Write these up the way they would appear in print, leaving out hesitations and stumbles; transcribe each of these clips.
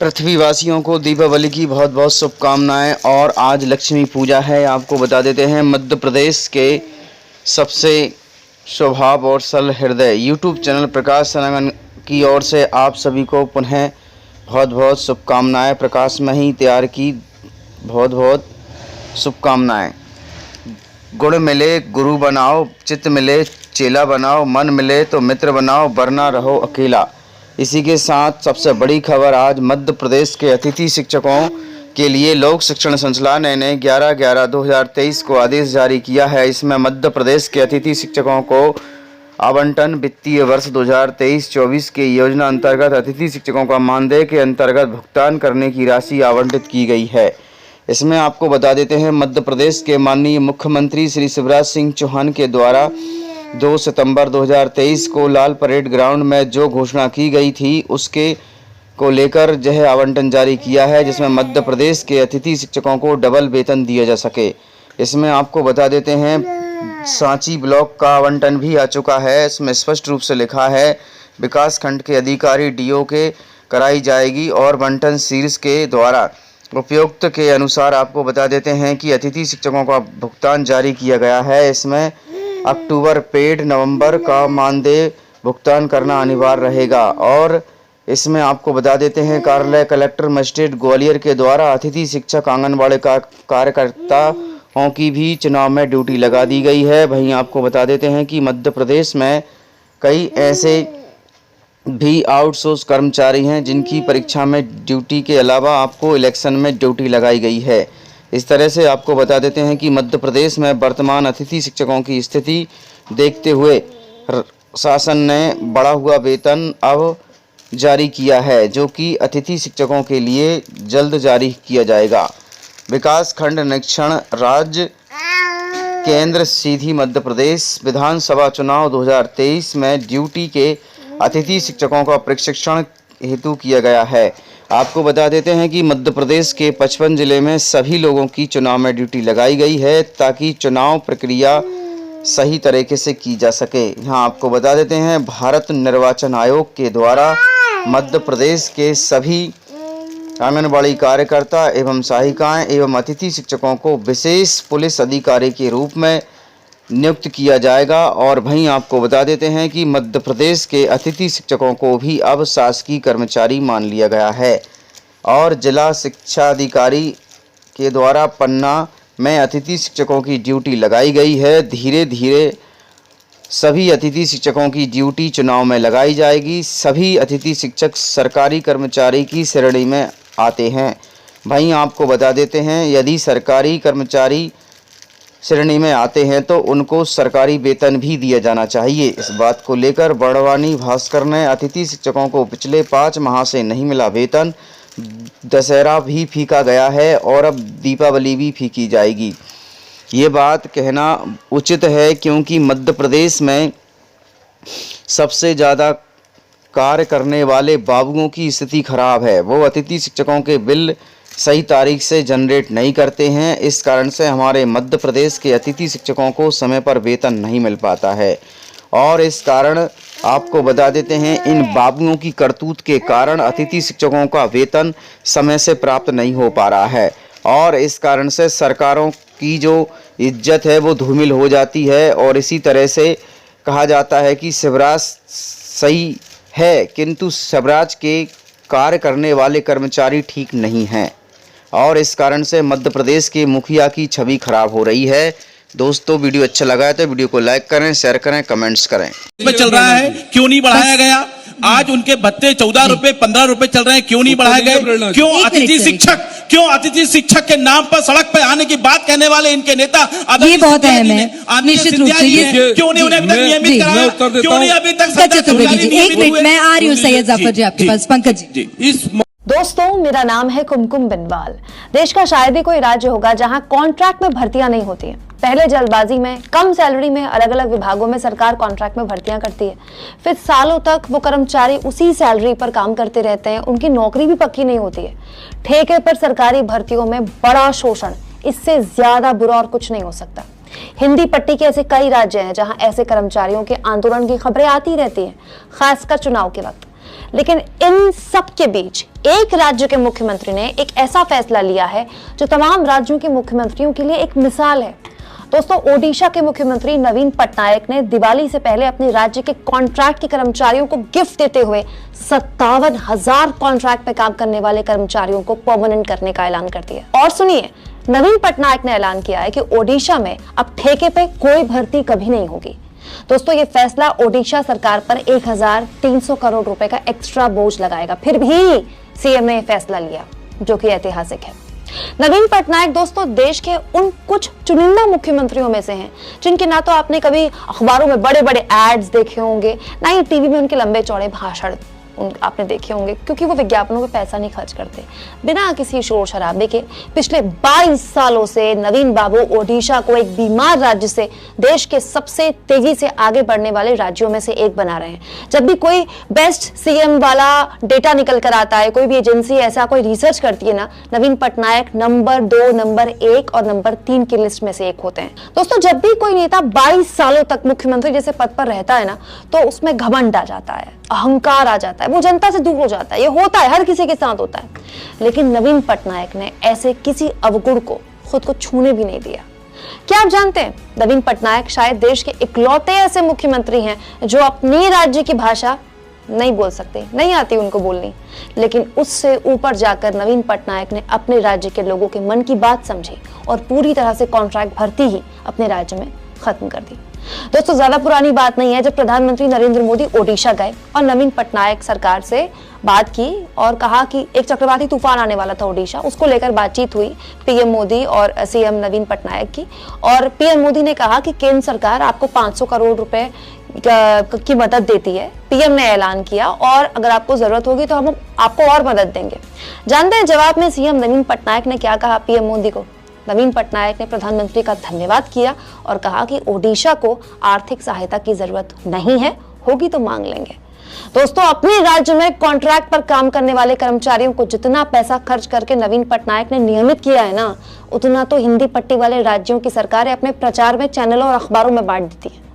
पृथ्वीवासियों को दीपावली की बहुत बहुत शुभकामनाएं। और आज लक्ष्मी पूजा है। आपको बता देते हैं मध्य प्रदेश के सबसे स्वभाव और सरल हृदय यूट्यूब चैनल प्रकाश सनातन की ओर से आप सभी को पुनः बहुत बहुत शुभकामनाएं। प्रकाश में ही तैयार की बहुत बहुत शुभकामनाएं। गुण मिले गुरु बनाओ, चित्त मिले चेला बनाओ, मन मिले तो मित्र बनाओ, वरना रहो अकेला। इसी के साथ सबसे बड़ी खबर आज मध्य प्रदेश के अतिथि शिक्षकों के लिए लोक शिक्षण संचालनालय ने 11/11/2023 को आदेश जारी किया है। इसमें मध्य प्रदेश के अतिथि शिक्षकों को आवंटन वित्तीय वर्ष 2023-24 के योजना अंतर्गत अतिथि शिक्षकों का मानदेय के अंतर्गत भुगतान करने की राशि आवंटित की गई है। इसमें आपको बता देते हैं मध्य प्रदेश के माननीय मुख्यमंत्री श्री शिवराज सिंह चौहान के द्वारा 2 सितंबर 2023 को लाल परेड ग्राउंड में जो घोषणा की गई थी उसके को लेकर यह आवंटन जारी किया है, जिसमें मध्य प्रदेश के अतिथि शिक्षकों को डबल वेतन दिया जा सके। इसमें आपको बता देते हैं सांची ब्लॉक का आवंटन भी आ चुका है। इसमें स्पष्ट रूप से लिखा है विकास खंड के अधिकारी डीओ के कराई जाएगी और बंटन शीर्ष के द्वारा उपयुक्त के अनुसार आपको बता देते हैं कि अतिथि शिक्षकों का भुगतान जारी किया गया है। इसमें अक्टूबर पेड नवंबर का मानदेय भुगतान करना अनिवार्य रहेगा। और इसमें आपको बता देते हैं कार्यालय कलेक्टर मजिस्ट्रेट ग्वालियर के द्वारा अतिथि शिक्षक आंगनबाड़ी कार्यकर्ताओं की भी चुनाव में ड्यूटी लगा दी गई है। वहीं आपको बता देते हैं कि मध्य प्रदेश में कई ऐसे भी आउटसोर्स कर्मचारी हैं जिनकी परीक्षा में ड्यूटी के अलावा आपको इलेक्शन में ड्यूटी लगाई गई है। इस तरह से आपको बता देते हैं कि मध्य प्रदेश में वर्तमान अतिथि शिक्षकों की स्थिति देखते हुए शासन ने बढ़ा हुआ वेतन अब जारी किया है, जो कि अतिथि शिक्षकों के लिए जल्द जारी किया जाएगा। विकास खंड निरीक्षण राज्य केंद्र सीधी मध्य प्रदेश विधानसभा चुनाव 2023 में ड्यूटी के अतिथि शिक्षकों का प्रशिक्षण हेतु किया गया है। आपको बता देते हैं कि मध्य प्रदेश के 55 जिले में सभी लोगों की चुनाव में ड्यूटी लगाई गई है ताकि चुनाव प्रक्रिया सही तरीके से की जा सके। यहाँ आपको बता देते हैं भारत निर्वाचन आयोग के द्वारा मध्य प्रदेश के सभी आंगनबाड़ी कार्यकर्ता एवं सहायिकाएं एवं अतिथि शिक्षकों को विशेष पुलिस अधिकारी के रूप में नियुक्त किया जाएगा। और वहीं आपको बता देते हैं कि मध्य प्रदेश के अतिथि शिक्षकों को भी अब शासकीय कर्मचारी मान लिया गया है। और जिला शिक्षा अधिकारी के द्वारा पन्ना में अतिथि शिक्षकों की ड्यूटी लगाई गई है। धीरे धीरे सभी अतिथि शिक्षकों की ड्यूटी चुनाव में लगाई जाएगी। सभी अतिथि शिक्षक सरकारी कर्मचारी की श्रेणी में आते हैं। वहीं आपको बता देते हैं यदि सरकारी कर्मचारी श्रेणी में आते हैं तो उनको सरकारी वेतन भी दिया जाना चाहिए। इस बात को लेकर बड़वानी भास्कर ने अतिथि शिक्षकों को पिछले 5 माह से नहीं मिला वेतन, दशहरा भी फीका गया है और अब दीपावली भी फीकी जाएगी। ये बात कहना उचित है क्योंकि मध्य प्रदेश में सबसे ज़्यादा कार्य करने वाले बाबुओं की स्थिति खराब है। वो अतिथि शिक्षकों के बिल सही तारीख से जनरेट नहीं करते हैं। इस कारण से हमारे मध्य प्रदेश के अतिथि शिक्षकों को समय पर वेतन नहीं मिल पाता है। और इस कारण आपको बता देते हैं इन बाबुओं की करतूत के कारण अतिथि शिक्षकों का वेतन समय से प्राप्त नहीं हो पा रहा है। और इस कारण से सरकारों की जो इज्जत है वो धूमिल हो जाती है। और इसी तरह से कहा जाता है कि शिवराज सही है किंतु शिवराज के कार्य करने वाले कर्मचारी ठीक नहीं हैं। और इस कारण से मध्य प्रदेश के मुखिया की छवि खराब हो रही है। दोस्तों वीडियो अच्छा लगा है तो वीडियो को लाइक करें, शेयर करें, कमेंट्स करें। चल रहा है क्यों नहीं बढ़ाया गया? आज उनके भत्ते 14 रुपए 15 रुपए चल रहे हैं, क्यों नहीं बढ़ाए गए? क्यों अतिथि शिक्षक के नाम पर सड़क पे आने की बात कहने वाले इनके नेता ये बहुत अहम है। निश्चित रूप से क्यों नहीं उन्हें अभी तक नियमित कराया? क्यों नहीं अभी तक? एक मिनट मैं आ रही हूँ सैयद जाफर जी आपके पास। पंकज जी। दोस्तों मेरा नाम है कुमकुम बिनवाल। देश का शायद ही कोई राज्य होगा जहां कॉन्ट्रैक्ट में भर्तियां नहीं होती हैं। पहले जल्दबाजी में कम सैलरी में अलग अलग विभागों में सरकार कॉन्ट्रैक्ट में भर्तियां करती है, फिर सालों तक वो कर्मचारी उसी सैलरी पर काम करते रहते हैं, उनकी नौकरी भी पक्की नहीं होती है। ठेके पर सरकारी भर्तियों में बड़ा शोषण, इससे ज्यादा बुरा और कुछ नहीं हो सकता। हिंदी पट्टी के ऐसे कई राज्य हैं जहां ऐसे कर्मचारियों के आंदोलन की खबरें आती रहती हैं, खासकर चुनाव के वक्त। लेकिन इन सब के बीच एक राज्य के मुख्यमंत्री ने एक ऐसा फैसला लिया है जो तमाम राज्यों के मुख्यमंत्रियों के लिए एक मिसाल है। दोस्तों, ओडिशा के मुख्यमंत्री नवीन पटनायक ने दिवाली से पहले अपने राज्य के कॉन्ट्रैक्ट के कर्मचारियों को गिफ्ट देते हुए 57,000 कॉन्ट्रैक्ट पे काम करने वाले कर्मचारियों को परमानेंट करने का ऐलान कर दिया। और सुनिए, नवीन पटनायक ने ऐलान किया है कि ओडिशा में अब ठेके पे कोई भर्ती कभी नहीं होगी। दोस्तों, ये फैसला ओडिशा सरकार पर 1,300 करोड़ रुपए का एक्स्ट्रा बोझ लगाएगा। फिर भी सीएम ने फैसला लिया जो कि ऐतिहासिक है। नवीन पटनायक दोस्तों देश के उन कुछ चुनिंदा मुख्यमंत्रियों में से हैं जिनके ना तो आपने कभी अखबारों में बड़े बड़े एड्स देखे होंगे, ना ही टीवी में उनके लंबे चौड़े भाषण आपने देखे होंगे, क्योंकि वो विज्ञापनों पे पैसा नहीं खर्च करते। बिना किसी शोर शराबे के पिछले 22 सालों से नवीन बाबू ओडिशा को एक बीमार राज्य से देश के सबसे तेजी से आगे बढ़ने वाले राज्यों में से एक बना रहे हैं। जब भी कोई बेस्ट सीएम वाला डेटा निकल कर आता है, कोई भी एजेंसी ऐसा कोई रिसर्च करती है ना, नवीन पटनायक नंबर 2, नंबर 1 और नंबर 3 की लिस्ट में से एक होते हैं। दोस्तों, जब भी कोई नेता 22 सालों तक मुख्यमंत्री जैसे पद पर रहता है ना, तो उसमें घमंड आ जाता है, अहंकार आ जाता है, वो जनता से दूर हो जाता है। ये होता है, हर किसी के साथ होता है। लेकिन नवीन पटनायक ने ऐसे किसी अवगुण को खुद को छूने भी नहीं दिया। क्या आप जानते हैं, नवीन पटनायक शायद देश के इकलौते ऐसे मुख्यमंत्री हैं जो अपने राज्य की भाषा नहीं बोल सकते, नहीं आती उनको बोलनी, लेकिन उससे ऊपर जाकर नवीन पटनायक ने अपने राज्य के लोगों के मन की बात समझी और पूरी तरह से कॉन्ट्रैक्ट भर्ती ही अपने राज्य में खत्म कर दी। दोस्तों, ज्यादा पुरानी बात नहीं है जब प्रधानमंत्री नरेंद्र मोदी ओडिशा गए और नवीन पटनायक सरकार से बात की और कहा कि एक चक्रवाती तूफान आने वाला था ओडिशा, उसको लेकर बातचीत हुई पीएम मोदी और सीएम नवीन पटनायक की। और पीएम मोदी ने कहा कि केंद्र सरकार आपको 500 करोड़ रुपए की मदद देती है। पीएम ने ऐलान किया और अगर आपको जरूरत होगी तो हम आपको और मदद देंगे। जानते हैं जवाब में सीएम नवीन पटनायक ने क्या कहा पीएम मोदी को? नवीन पटनायक ने प्रधानमंत्री का धन्यवाद किया और कहा कि ओडिशा को आर्थिक सहायता की जरूरत नहीं है, होगी तो मांग लेंगे। दोस्तों, अपने राज्य में कॉन्ट्रैक्ट पर काम करने वाले कर्मचारियों को जितना पैसा खर्च करके नवीन पटनायक ने नियमित किया है ना, उतना तो हिंदी पट्टी वाले राज्यों की सरकारें अपने प्रचार में चैनलों और अखबारों में बांट देती है।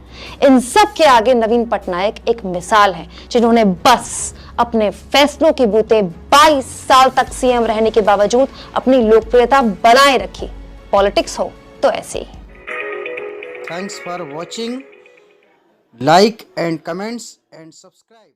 इन सब के आगे नवीन पटनायक एक मिसाल है, जिन्होंने बस अपने फैसलों के बूते 22 साल तक सीएम रहने के बावजूद अपनी लोकप्रियता बनाए रखी। पॉलिटिक्स हो तो ऐसे ही। Thanks for watching. Like and comments and subscribe.